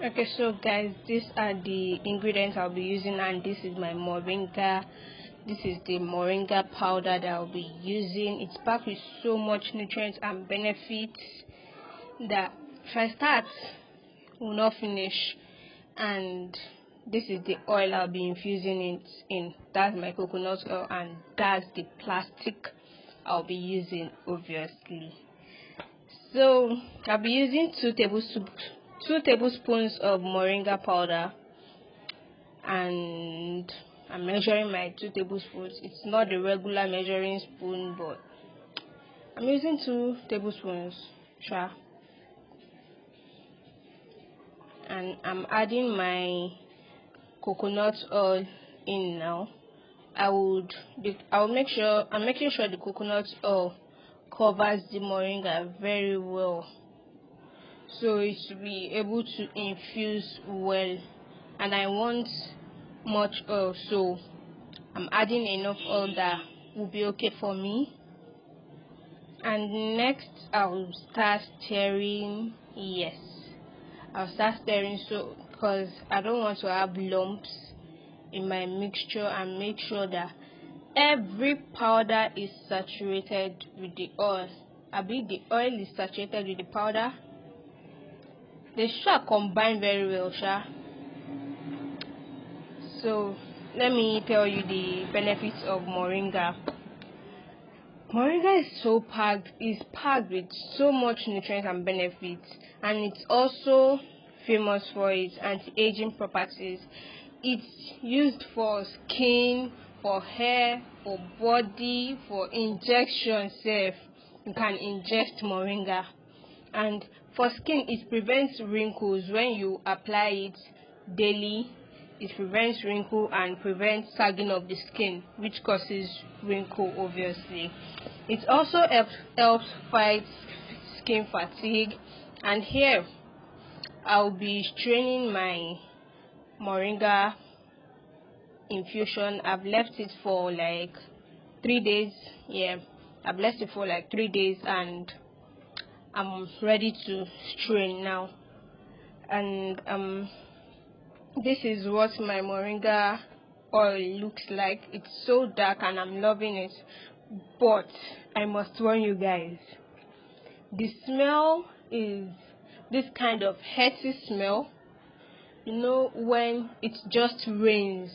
Okay, so guys, these are the ingredients I'll be using, and this is my moringa. This is the moringa powder that I'll be using. It's packed with so much nutrients and benefits that if I start, will not finish. And this is the oil I'll be infusing it in. That's my coconut oil, and that's the plastic I'll be using, obviously. So I'll be using 2 tablespoons of moringa powder, and I'm measuring my 2 tablespoons. It's not the regular measuring spoon, but I'm using 2 tablespoons, sure. And I'm adding my coconut oil in now. I'm making sure the coconut oil covers the moringa very well, so it should be able to infuse well. And I want much oil, so I'm adding enough oil that will be okay for me. And next I'll start stirring. Yes, I'll start stirring, so because I don't want to have lumps in my mixture, and make sure that every powder is saturated with the oil. The oil is saturated with the powder. They should combine very well, sha. So let me tell you the benefits of moringa. Moringa is packed with so much nutrients and benefits, and it's also famous for its anti-aging properties. It's used for skin, for hair, for body, for injection safe. You can ingest moringa. And for skin, it prevents wrinkles when you apply it daily. It prevents wrinkle and prevents sagging of the skin, which causes wrinkle, obviously. It also helps fight skin fatigue. And here I'll be straining my moringa infusion. I've left it for like 3 days. I've left it for like 3 days, and I'm ready to strain now. And this is what my moringa oil looks like. It's so dark and I'm loving it, but I must warn you guys, the smell is this kind of hearty smell. You know, when it just rains,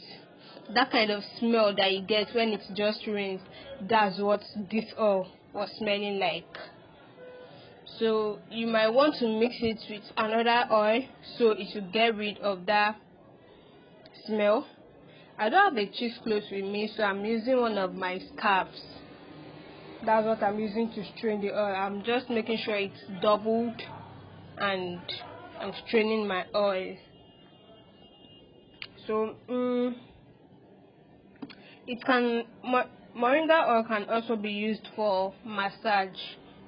that kind of smell that you get when it just rains, that's what this oil was smelling like. So you might want to mix it with another oil so it will get rid of that smell. I don't have a cheesecloth with me, so I'm using one of my scarves. That's what I'm using to strain the oil. I'm just making sure it's doubled, and I'm straining my oil. So moringa oil can also be used for massage.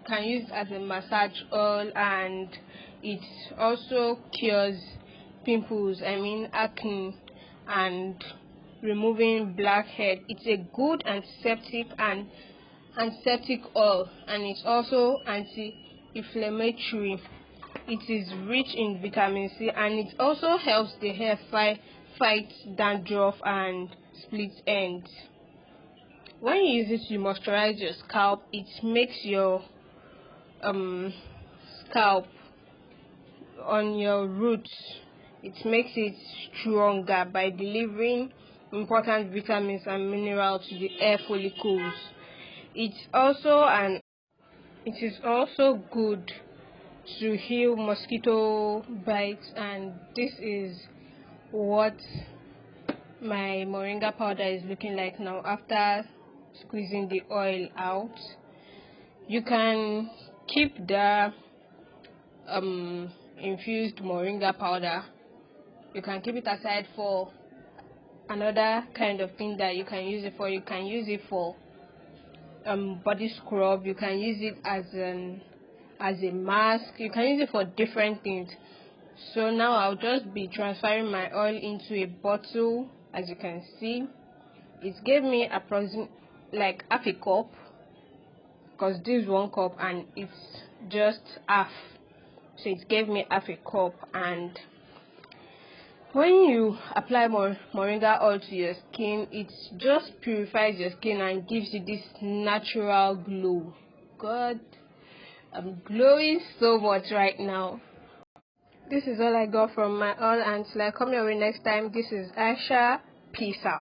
Can use as a massage oil, and it also cures pimples, acne, and removing blackhead. It's a good antiseptic oil, and it's also anti-inflammatory. It is rich in vitamin C, and it also helps the hair fight dandruff and split ends. When you use it, you moisturize your scalp. It makes your scalp on your roots, it makes it stronger by delivering important vitamins and minerals to the hair follicles. It is also good to heal mosquito bites, and this is what my moringa powder is looking like now after squeezing the oil out. You can keep the infused moringa powder. You can keep it aside for another kind of thing that you can use it for. You can use it for body scrub. You can use it as a mask. You can use it for different things. So now I'll just be transferring my oil into a bottle. As you can see, it gave me approximately like half a cup, because this is 1 cup and it's just half, so it gave me half a cup. And When you apply moringa oil to your skin, it just purifies your skin and gives you this natural glow. God, I'm glowing so much right now. This is all I got from my oil, and till I come your way next time, this is Aisha. Peace out.